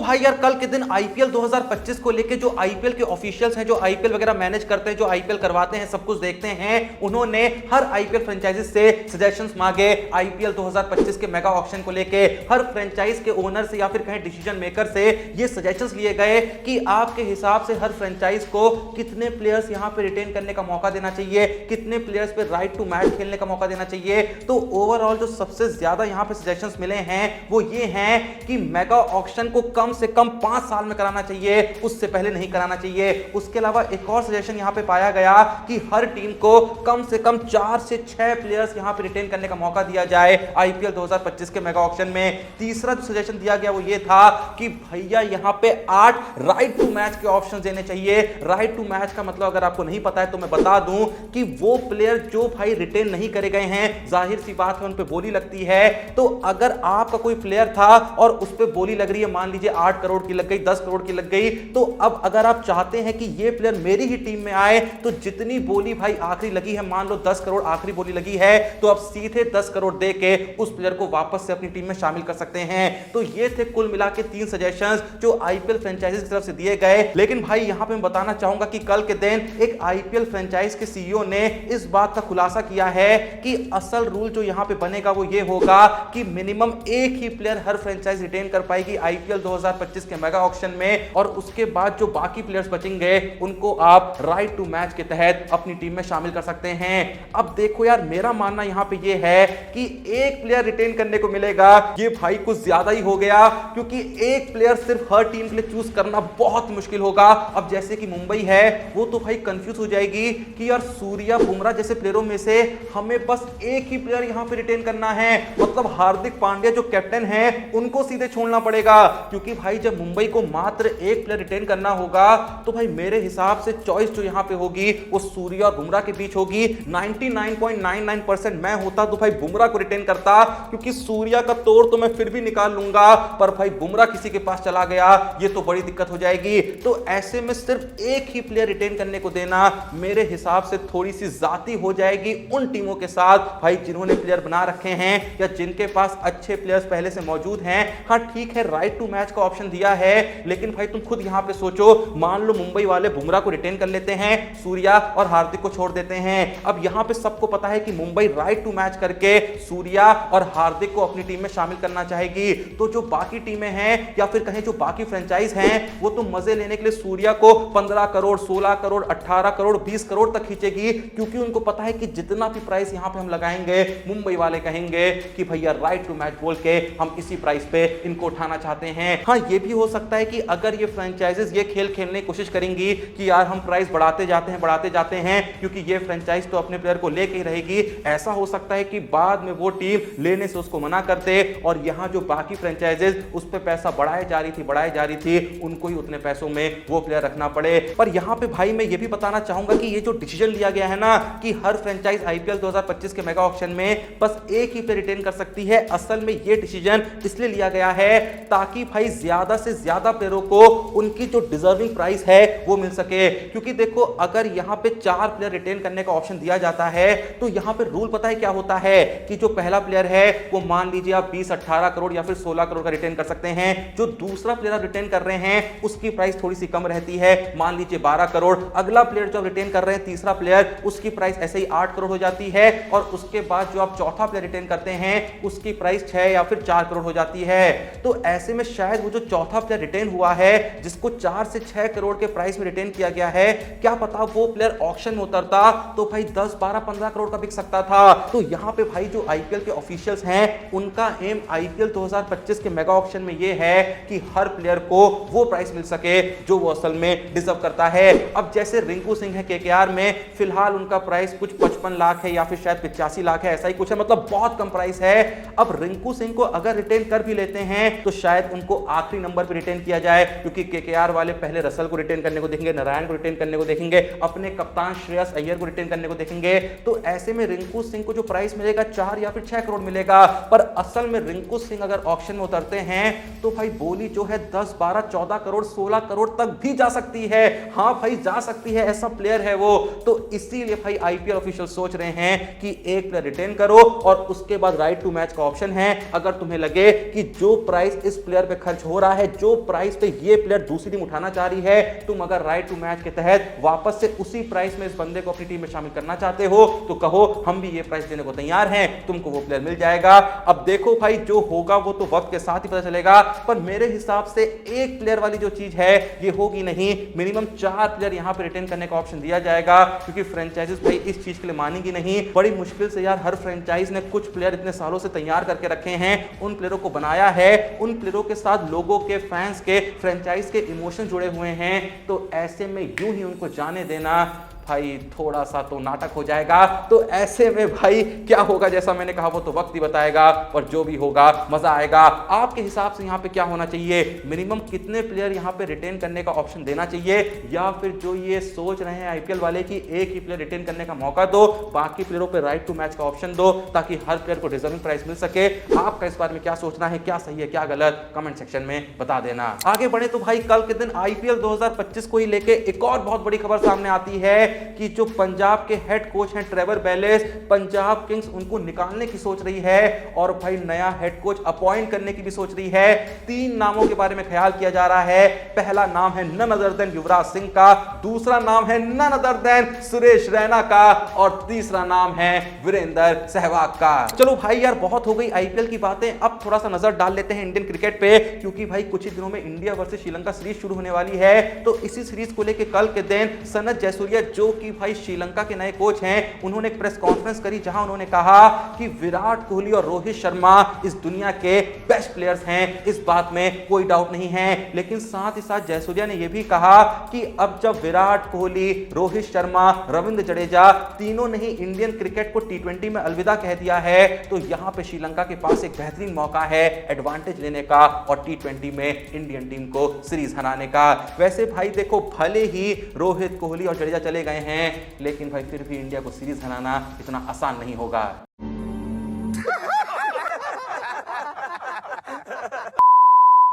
तो भाई यार कल के दिन आईपीएल 2025 को लेके जो आईपीएल के ऑफिशियल्स हैं, जो आईपीएल वगैरह मैनेज करते हैं, जो आईपीएल करवाते हैं, सब कुछ देखते हैं, उन्होंने हर आईपीएल फ्रेंचाइजीज से सजेशंस मांगे आईपीएल 2025 के मेगा ऑक्शन को लेके। हर फ्रेंचाइज के ओनर से या फिर कहें डिसीजन मेकर से ये सजेशंस लिए गए कि आपके हिसाब से हर फ्रेंचाइज को कितने प्लेयर्स यहां पे रिटेन करने का मौका देना चाहिए, कितने प्लेयर्स पे राइट टू मैच खेलने का मौका देना चाहिए। तो ओवरऑल जो सबसे ज्यादा यहां पे सजेशंस मिले हैं वो ये हैं कि मेगा ऑक्शन को कम से कम 5 साल में कराना चाहिए, उससे पहले नहीं कराना चाहिए। उसके अलावा एक और सजेशन यहां पे पाया गया कि हर टीम को कम से कम 4 से 6 प्लेयर्स यहां पे रिटेन करने का मौका दिया जाए आईपीएल 2025 के मेगा ऑक्शन में। तीसरा जो सजेशन दिया गया वो ये था कि भैया यहां पे 8 राइट टू मैच के ऑप्शन देने चाहिए। राइट टू मैच का मतलब अगर आपको नहीं पता है तो मैं बता दूं कि वो प्लेयर जो भाई रिटेन नहीं करे गए हैं, जाहिर सी बात है उन पे बोली लगती है। तो अगर आपका कोई प्लेयर था और उस पे बोली लग रही है, मान लीजिए 8 करोड़ की लग गई, 10 करोड़ की लग गई, तो अब अगर आप चाहते हैं कि ये प्लेयर मेरी ही टीम में आए तो जितनी बोली भाई आखिरी लगी है, मान लो 10 करोड़ आखिरी बोली लगी है, तो आप सीधे 10 करोड़ दे के उस प्लेयर को वापस से अपनी टीम में शामिल कर सकते हैं। तो ये थे कुल मिला के 3 सजेशंस जो आईपीएल फ्रेंचाइजीज की तरफ से दिए गए। लेकिन भाई यहां पे मैं बताना चाहूंगा कि कल के दिन एक आईपीएल फ्रेंचाइज के सीईओ ने इस बात का खुलासा किया है कि असल रूल जो यहां पे बनेगा वो ये होगा कि मिनिमम एक ही प्लेयर हर फ्रेंचाइज रिटेन कर पाएगी आईपीएल 2025 के मेगा ऑक्शन में, और उसके बाद जो बाकी प्लेयर्स बचेंगे उनको आप राइट टू मैच के तहत अपनी टीम में शामिल कर सकते हैं। अब देखो यार, मेरा मानना यहां पे ये है कि एक प्लेयर रिटेन करने को मिलेगा, ये भाई कुछ ज्यादा ही हो गया, क्योंकि एक प्लेयर सिर्फ हर टीम के लिए चूज करना बहुत मुश्किल होगा। अब जैसे कि मुंबई है, वो तो भाई कंफ्यूज हो जाएगी कि यार सूर्या बुमराह जैसे प्लेयरों में से हमें बस एक ही प्लेयर यहां पे रिटेन करना है, मतलब हार्दिक पांड्या जो कैप्टन है उनको सीधे छोड़ना पड़ेगा। क्योंकि भाई जब मुंबई को मात्र एक प्लेयर रिटेन करना होगा तो भाई मेरे हिसाब से चॉइस जो यहां पे होगी वो सूर्या और बुमराह के बीच होगी। 99.99% मैं होता तो भाई बुमराह को रिटेन करता, क्योंकि सूर्या का तोड़ तो मैं फिर भी निकाल लूंगा, पर भाई बुमराह किसी के पास चला गया ये तो बड़ी दिक्कत हो जाएगी। तो ऐसे में सिर्फ एक ही प्लेयर रिटेन करने को देना मेरे हिसाब से थोड़ी सी जाती हो जाएगी उन टीमों के साथ भाई जिन्होंने प्लेयर बना रखे हैं या जिनके पास अच्छे प्लेयर्स पहले से मौजूद हैं। हाँ ठीक है, राइट टू मैच का ऑप्शन दिया है, लेकिन भाई तुम खुद यहां पे सोचो, मान लो मुंबई वाले बुमराह को रिटेन कर लेते हैं, सूर्या और हार्दिक को छोड़ देते हैं। अब यहां पे सबको पता है कि मुंबई राइट टू मैच करके सूर्या और हार्दिक को अपनी टीम में शामिल करना चाहेगी। तो जो बाकी टीमें हैं या फिर कहें जो बाकी फ्रेंचाइज हैं, वो तो मजे लेने के लिए सूर्या को 15 करोड़, 16 करोड़, 18 करोड़, 20 करोड़ तक खींचेगी, क्योंकि उनको पता है कि जितना भी प्राइस यहां पे हम लगाएंगे मुंबई वाले कहेंगे कि भैया राइट टू मैच बोल के हम इसी प्राइस पे इनको उठाना चाहते हैं। हाँ ये भी हो सकता है कि अगर ये फ्रेंचाइजेस ये खेल खेलने की कोशिश करेंगी कि यार हम प्राइस बढ़ाते जाते हैं क्योंकि ये फ्रेंचाइज तो अपने प्लेयर को लेके ही रहेगी, ऐसा हो सकता है कि बाद में वो टीम लेने से उसको मना कर दे और यहां जो बाकी फ्रेंचाइजेस उस पे पैसा बढ़ाए जा रही थी उनको ही उतने पैसों में वो प्लेयर रखना पड़े। पर यहां पे भाई मैं ये भी बताना चाहूंगा कि ये जो डिसीजन लिया गया है ना कि हर फ्रेंचाइज आईपीएल 2025 के मेगा ऑक्शन में बस एक ही प्लेयर रिटेन कर सकती है, असल में ये डिसीजन इसलिए लिया गया है ताकि भाई ज्यादा से ज्यादा प्लेयरों को उनकी जो डिजर्विंग प्राइस है वो मिल सके। क्योंकि देखो, अगर यहां पे 4 प्लेयर रिटेन करने का ऑप्शन दिया जाता है तो यहां पे रूल पता है क्या होता है कि जो पहला प्लेयर है वो मान लीजिए आप 20-18 करोड़ या फिर 16 करोड़ का रिटेन कर सकते हैं। जो दूसरा प्लेयर आप रिटेन कर रहे हैं उसकी प्राइस थोड़ी सी कम रहती है, मान लीजिए 12 करोड़। अगला प्लेयर जो आप रिटेन कर रहे हैं तीसरा प्लेयर, उसकी प्राइस ऐसे ही 8 करोड़ हो जाती है, और उसके बाद जो आप चौथा प्लेयर रिटेन करते हैं उसकी प्राइस 6 या फिर 4 करोड़ हो जाती है। तो ऐसे में शायद वो जो चौथा प्लेयर रिटेन हुआ है जिसको 4 से 6 करोड़ के प्राइस में रिटेन किया गया है, क्या पता वो प्लेयर ऑक्शन में उतरता तो भाई 10, 12, 15 करोड़ का बिक सकता था। तो यहां पे भाई जो आईपीएल के ऑफिशियल्स हैं उनका एम आईपीएल 2025 के मेगा ऑक्शन में ये है कि हर प्लेयर को वो प्राइस मिल सके जो वो असल में डिजर्व करता है। अब जैसे रिंकू सिंह है केकेआर में, फिलहाल उनका प्राइस कुछ 55 लाख है या फिर शायद 85 लाख है, ऐसा ही कुछ है, मतलब बहुत कम प्राइस है। अब रिंकू सिंह को अगर रिटेन कर भी लेते हैं तो शायद उनको आखिरी नंबर पर रिटेन किया जाए, क्योंकि केकेआर वाले पहले रसल को रिटेन करने को देखेंगे, नारायण को रिटेन करने को देखेंगे, अपने कप्तान श्रेयस अय्यर को रिटेन करने को देखेंगे। तो ऐसे में रिंकू सिंह को जो प्राइस मिलेगा 4 या फिर 6 करोड़ मिलेगा। पर असल में रिंकू सिंह अगर ऑक्शन में उतरते हैं तो भाई बोली जो है 10, 12, 14 करोड़, 16 करोड़ तक भी जा सकती है। हाँ भाई जा सकती है, ऐसा प्लेयर है वो। तो इसीलिए भाई आईपीएल ऑफिशियल सोच रहे हैं कि एक प्लेयर रिटेन करो और उसके बाद राइट टू मैच का ऑप्शन है। अगर तुम्हें लगे कि जो प्राइस इस प्लेयर पे खर्च हो रहा है, जो प्राइस पे ये प्लेयर दूसरी टीम उठाना चाह रही है, तुम अगर राइट टू मैच के तहत वापस से उसी प्राइस में इस बंदे को अपनी टीम में शामिल करना चाहते हो तो कहो हम भी ये प्राइस देने को तैयार हैं, तुमको वो प्लेयर मिल जाएगा। अब देखो भाई जो होगा वो तो वक्त के साथ ही पता चलेगा, पर मेरे हिसाब से एक प्लेयर वाली जो चीज है ये होगी नहीं, मिनिमम 4 प्लेयर यहां पे रिटेन करने का ऑप्शन दिया जाएगा, क्योंकि फ्रेंचाइजीज भाई इस चीज के लिए मानेंगी नहीं। बड़ी मुश्किल से यार हर फ्रेंचाइज ने कुछ प्लेयर इतने सालों से तैयार करके रखे हैं, उन प्लेयरों को बनाया है, उन प्लेयरों के साथ लोगों के, फैंस के, फ्रेंचाइज के इमोशन जुड़े हुए हैं, तो ऐसे में यूं ही उनको जाने देना भाई थोड़ा सा तो नाटक हो जाएगा। तो ऐसे में भाई क्या होगा, जैसा मैंने कहा वो तो वक्त ही बताएगा, और जो भी होगा मजा आएगा। आपके हिसाब से यहां पे क्या होना चाहिए, मिनिमम कितने प्लेयर यहां पे रिटेन करने का ऑप्शन देना चाहिए, या फिर जो ये सोच रहे हैं आईपीएल वाले कि एक ही प्लेयर रिटेन करने का मौका दो, बाकी प्लेयरों पे राइट टू मैच का ऑप्शन दो, ताकि हर प्लेयर को डिजर्विंग प्राइस मिल सके। आपका इस बारे में क्या सोचना है, क्या सही है क्या गलत, कमेंट सेक्शन में बता देना। आगे बढ़े तो भाई कल के दिन आईपीएल 2025 को ही लेके एक और बहुत बड़ी खबर सामने आती है कि जो पंजाब के हेड कोच हैं ट्रेवर बेलेस, पंजाब किंग्स उनको निकालने की सोच रही है और भाई नया हेड कोच अपॉइंट करने की भी सोच रही है। 3 नामों के बारे में ख्याल किया जा रहा है। पहला नाम है none other than Yuvraj Singh का, दूसरा नाम है none other than Suresh Raina का, और तीसरा नाम है वीरेंद्र सहवाग का। चलो भाई यार बहुत हो गई आईपीएल की बातें, अब थोड़ा सा नजर डाल लेते हैं इंडियन क्रिकेट पे, क्योंकि भाई कुछ ही दिनों में इंडिया वर्सेस श्रीलंका सीरीज शुरू होने वाली है। तो इसी सीरीज को लेकर कल के दिन सनत जयसूर्या जो कि भाई श्रीलंका के नए कोच हैं, उन्होंने एक प्रेस कॉन्फ्रेंस करी जहां उन्होंने कहा कि विराट कोहली और रोहित शर्मा इस दुनिया के बेस्ट प्लेयर्स हैं, इस बात में कोई डाउट नहीं है। लेकिन साथ ही साथ जयसूर्या ने यह भी कहा कि अब जब विराट कोहली, रोहित शर्मा, रविंद्र जडेजा तीनों ने ही इंडियन क्रिकेट को टी20 में अलविदा कह दिया है, तो यहां पे श्रीलंका के पास एक बेहतरीन मौका है एडवांटेज लेने का और टी20 में इंडियन टीम को सीरीज हराने का। वैसे भाई देखो भले ही रोहित, कोहली और जडेजा चले गए हैं, लेकिन भाई फिर भी इंडिया को सीरीज हराना इतना आसान नहीं होगा।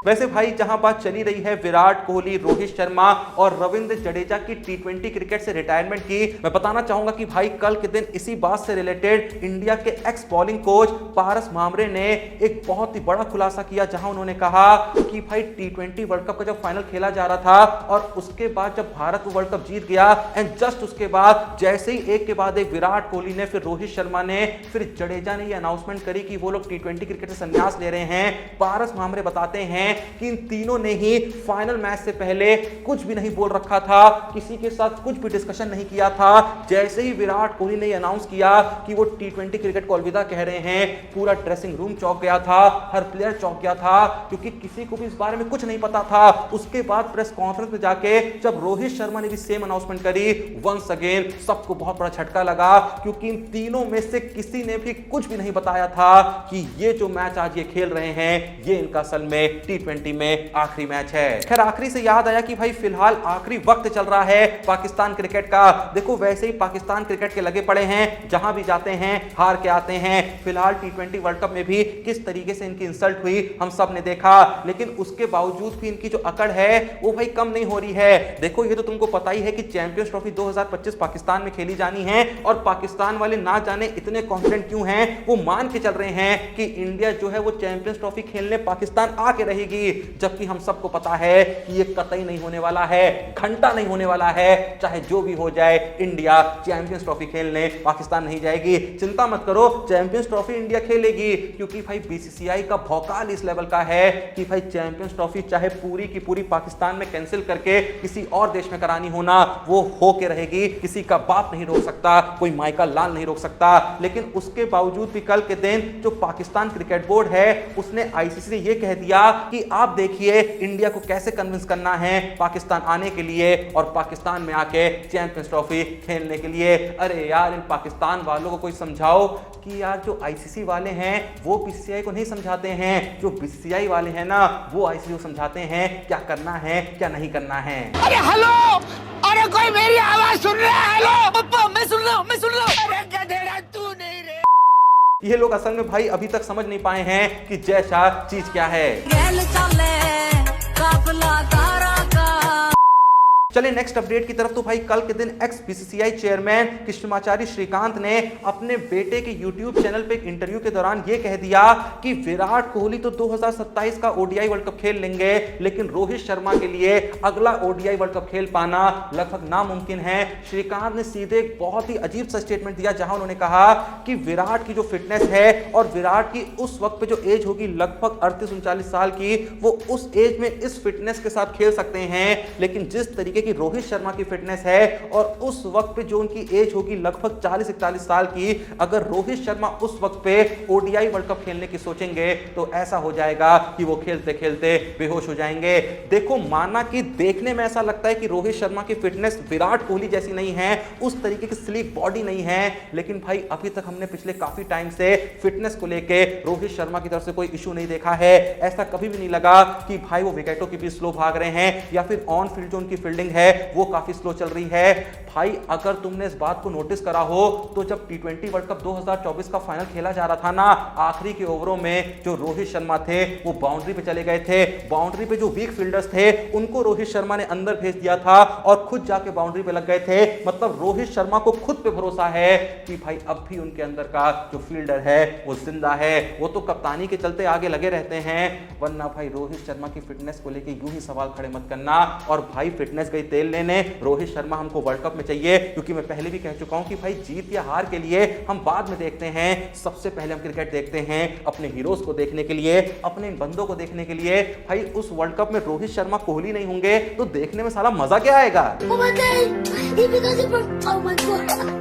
वैसे भाई जहां बात चली रही है विराट कोहली, रोहित शर्मा और रविंद्र जडेजा की टी20 क्रिकेट से रिटायरमेंट की, मैं बताना चाहूंगा कि भाई कल के दिन इसी बात से रिलेटेड इंडिया के एक्स बॉलिंग कोच पारस मामरे ने एक बहुत ही बड़ा खुलासा किया, जहां उन्होंने कहा कि भाई टी20 वर्ल्ड कप का जब फाइनल खेला जा रहा था और उसके बाद जब भारत वर्ल्ड कप जीत गया, एंड जस्ट उसके बाद जैसे ही एक के बाद एक विराट कोहली ने, फिर रोहित शर्मा ने, फिर जडेजा ने यह अनाउंसमेंट करी कि वो लोग टी20 क्रिकेट से संन्यास ले रहे हैं। पारस मामरे बताते हैं कि इन तीनों ने ही फाइनल मैच से पहले कुछ भी नहीं बोल रखा था, किसी के साथ कुछ भी डिस्कशन नहीं किया था। जैसे ही विराट कोहली ने अनाउंस किया कि वो टी20 क्रिकेट को अलविदा कह रहे हैं, पूरा ड्रेसिंग रूम चौंक गया था, हर प्लेयर चौंक गया था, क्योंकि किसी को भी इस बारे में कुछ नहीं पता था। उसके बाद प्रेस कॉन्फ्रेंस में जाके जब रोहित शर्मा ने भी सेम अनाउंसमेंट करी, वंस अगेन सबको बहुत बड़ा झटका लगा, क्योंकि इन तीनों में से किसी ने भी कुछ भी नहीं बताया था कि ये जो मैच आज ये खेल रहे हैं ये इनका असल में टी20 में आखिरी मैच है। खैर आखिरी से याद आया कि भाई फिलहाल आखिरी वक्त चल रहा है पाकिस्तान क्रिकेट का। देखो वैसे ही पाकिस्तान क्रिकेट के लगे पड़े हैं, जहां भी जाते हैं हार के आते हैं। फिलहाल टी20 वर्ल्ड कप में भी किस तरीके से इनकी इंसल्ट हुई हम सब ने देखा, लेकिन उसके बावजूद भी इनकी जो अकड़ है वो भाई कम नहीं हो रही है। देखो ये तो तुमको पता ही है कि चैंपियंस ट्रॉफी 2025 पाकिस्तान में खेली जानी है, और पाकिस्तान वाले ना जाने इतने कॉन्फिडेंट क्यों हैं, वो मान के चल रहे हैं कि इंडिया जो है वो चैंपियंस ट्रॉफी खेलने पाकिस्तान आके रहेगी, जबकि हम सबको पता है कि ये कतई नहीं होने वाला है, घंटा नहीं होने वाला है। चाहे जो भी हो जाए, इंडिया चैंपियंस ट्रॉफी खेलने पाकिस्तान नहीं जाएगी। चिंता मत करो, चैंपियंस ट्रॉफी इंडिया खेलेगी, क्योंकि भाई बीसीसीआई का भौकाल इस लेवल का है कि भाई चैंपियंस ट्रॉफी चाहे पूरी की पूरी पाकिस्तान में कैंसिल करके किसी और देश में करानी होना, वो होके रहेगी। किसी का बाप नहीं रोक सकता, कोई माइका लाल नहीं रोक सकता। लेकिन उसके बावजूद भी कल के दिन जो पाकिस्तान क्रिकेट बोर्ड है उसने आईसीसी से यह कह दिया कि आप देखिए इंडिया को कैसे कन्विंस करना है पाकिस्तान आने के लिए और पाकिस्तान में आके चैंपियंस ट्रॉफी खेलने के लिए। अरे यार इन पाकिस्तान वालों को कोई समझाओ कि यार जो आईसीसी वाले हैं वो बीसीसीआई को नहीं समझाते हैं, जो बीसीसीआई वाले हैं ना वो आईसीसी को समझाते हैं क्या करना है क्या नहीं करना है। अरे हेलो, अरे कोई मेरी आवाज सुन रहा है? हेलो पप्पा, मैं सुन रहा हूँ, मैं सुन रहा हूँ। अरे गधेड़ा तू नहीं रे। ये लोग असल में भाई अभी तक समझ नहीं पाए हैं कि जय शाह चीज क्या है। चलिए नेक्स्ट अपडेट की तरफ। तो भाई कल के दिन ex BCCI chairman Krishnamachari Srikanth ने अपने बेटे के यूट्यूब चैनल पे एक इंटरव्यू के दौरान यह कह दिया कि विराट कोहली तो 2027 का ओडीआई वर्ल्ड कप खेल लेंगे, लेकिन रोहित शर्मा के लिए अगला ओडीआई वर्ल्ड कप खेल पाना लगभग नामुमकिन है। श्रीकांत ने सीधे एक बहुत ही अजीब सा स्टेटमेंट दिया, जहां उन्होंने कहा कि विराट की जो फिटनेस है और विराट की उस वक्त पे जो एज होगी लगभग 38-39 साल की, वो उस एज में इस फिटनेस के साथ खेल सकते हैं, लेकिन जिस तरीके की रोहित शर्मा की फिटनेस है और उस वक्त पे जो उनकी एज होगी लगभग 40-41 साल की, अगर रोहित शर्मा उस वक्त पे ओडीआई वर्ल्ड कप खेलने की सोचेंगे तो ऐसा हो जाएगा कि वो खेलते खेलते बेहोश हो जाएंगे। देखो, माना कि देखने में ऐसा लगता है कि रोहित शर्मा की फिटनेस विराट कोहली जैसी नहीं है, उस तरीके की स्लीक बॉडी नहीं है, लेकिन भाई अभी तक हमने पिछले काफी टाइम से फिटनेस को लेके रोहित शर्मा की तरफ से कोई इशू नहीं देखा है। ऐसा कभी भी नहीं लगा कि भाई वो विकेटों की भी स्लो भाग रहे हैं या फिर ऑन फील्ड जो उनकी फील्डिंग है वो काफी स्लो चल रही है। भाई अगर तुमने इस बात को नोटिस करा हो तो जब टी20 वर्ल्ड कप 2024 का फाइनल खेला जा रहा था ना, आखिरी के ओवरों में जो रोहित शर्मा थे वो बाउंड्री पे चले गए थे, बाउंड्री पे जो वीक फील्डर्स थे उनको रोहित शर्मा ने अंदर भेज दिया था और खुद जाके बाउंड्री पे लग गए थे। मतलब रोहित शर्मा को खुद पे भरोसा है कि भाई अब भी उनके अंदर का जो फील्डर है वो जिंदा है। वो तो कप्तानी के चलते आगे लगे रहते हैं, वरना भाई रोहित शर्मा की फिटनेस को लेके यूं ही सवाल खड़े मत करना। और भाई फिटनेस गई तेल लेने, रोहित शर्मा हमको वर्ल्ड कप में चाहिए, क्योंकि मैं पहले भी कह चुका हूं कि भाई जीत या हार के लिए हम बाद में देखते हैं, सबसे पहले हम क्रिकेट देखते हैं अपने हीरोज को देखने के लिए, अपने इन बंदों को देखने के लिए। भाई उस वर्ल्ड कप में रोहित शर्मा कोहली नहीं होंगे तो देखने में साला मजा क्या आएगा। Oh my god! He because he broke. Oh my god!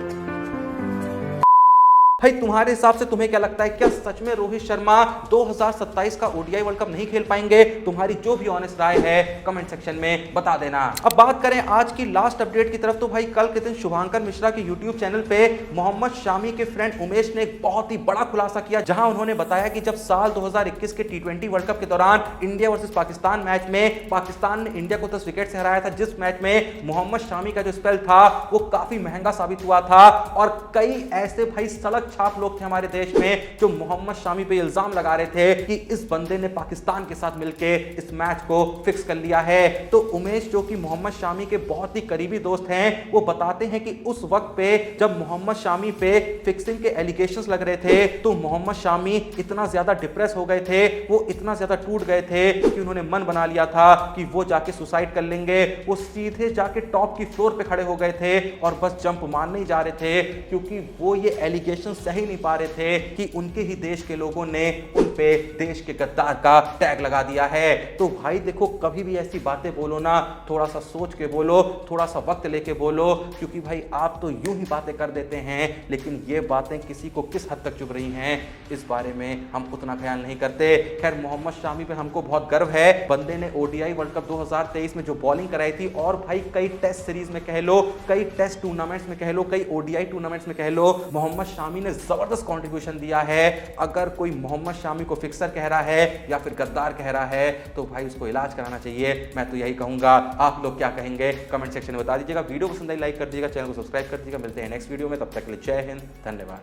भाई तुम्हारे हिसाब से तुम्हें क्या लगता है, क्या सच में रोहित शर्मा 2027 का ओडीआई वर्ल्ड कप नहीं खेल पाएंगे? तुम्हारी जो भी ऑनेस्ट राय है कमेंट सेक्शन में बता देना। अब बात करें आज की लास्ट अपडेट की तरफ। तो भाई कल के दिन शुभांकर मिश्रा के यूट्यूब चैनल पे मोहम्मद शामी के फ्रेंड उमेश ने एक बहुत ही बड़ा खुलासा किया, जहां उन्होंने बताया कि जब साल 2021 के टी20 वर्ल्ड कप के दौरान इंडिया वर्सेस पाकिस्तान मैच में पाकिस्तान ने इंडिया को 10 विकेट से हराया था, जिस मैच में मोहम्मद शामी का जो स्पेल था वो काफी महंगा साबित हुआ था और कई ऐसे भाई सड़क छाप लोग थे हमारे देश में जो मोहम्मद शामी पे इल्जाम लगा रहे थे कि इस बंदे ने पाकिस्तान के साथ मिलके इस मैच को फिक्स कर लिया है। तो उमेश जो कि मोहम्मद शामी के बहुत ही करीबी दोस्त हैं, वो बताते हैं कि उस वक्त पे जब मोहम्मद शामी पे फिक्सिंग के एलिगेशंस लग रहे थे तो मोहम्मद शामी इतना ज्यादा डिप्रेस हो गए थे, वो इतना ज्यादा टूट गए थे कि उन्होंने मन बना लिया था कि वो जाके सुसाइड कर लेंगे। वो सीधे जाके टॉप की फ्लोर पे खड़े हो गए थे और बस जंप मारने ही जा रहे थे, क्योंकि वो ये एलिगेशन सही नहीं पा रहे थे कि उनके ही देश के लोगों ने उन पे देश के गद्दार का टैग लगा दिया है। तो भाई देखो, कभी भी ऐसी बातें बोलो ना, थोड़ा सा सोच के बोलो, थोड़ा सा वक्त लेके बोलो, क्योंकि भाई आप तो यूं ही बातें कर देते हैं, लेकिन ये बातें किसी को किस हद तक चुभ रही हैं इस बारे में हम उतना ख्याल नहीं करते। खैर, मोहम्मद शामी पे हमको बहुत गर्व है, बंदे ने ओडीआई वर्ल्ड कप 2023 में जो बॉलिंग कराई थी और भाई कई टेस्ट सीरीज में कह लो, कई टेस्ट टूर्नामेंट्स में कह लो, कई ओडीआई टूर्नामेंट्स में कह लो, मोहम्मद शामी ने जबरदस्त कंट्रीब्यूशन दिया है। अगर कोई मोहम्मद शामी को फिक्सर कह रहा है या फिर गद्दार कह रहा है तो भाई उसको इलाज कराना चाहिए, मैं तो यही कहूंगा। आप लोग क्या कहेंगे कमेंट सेक्शन में बता दीजिएगा। वीडियो पसंद आई लाइक कर दीजिएगा, चैनल को सब्सक्राइब कर दीजिएगा। मिलते हैं नेक्स्ट वीडियो में, तब तक के लिए जय हिंद, धन्यवाद।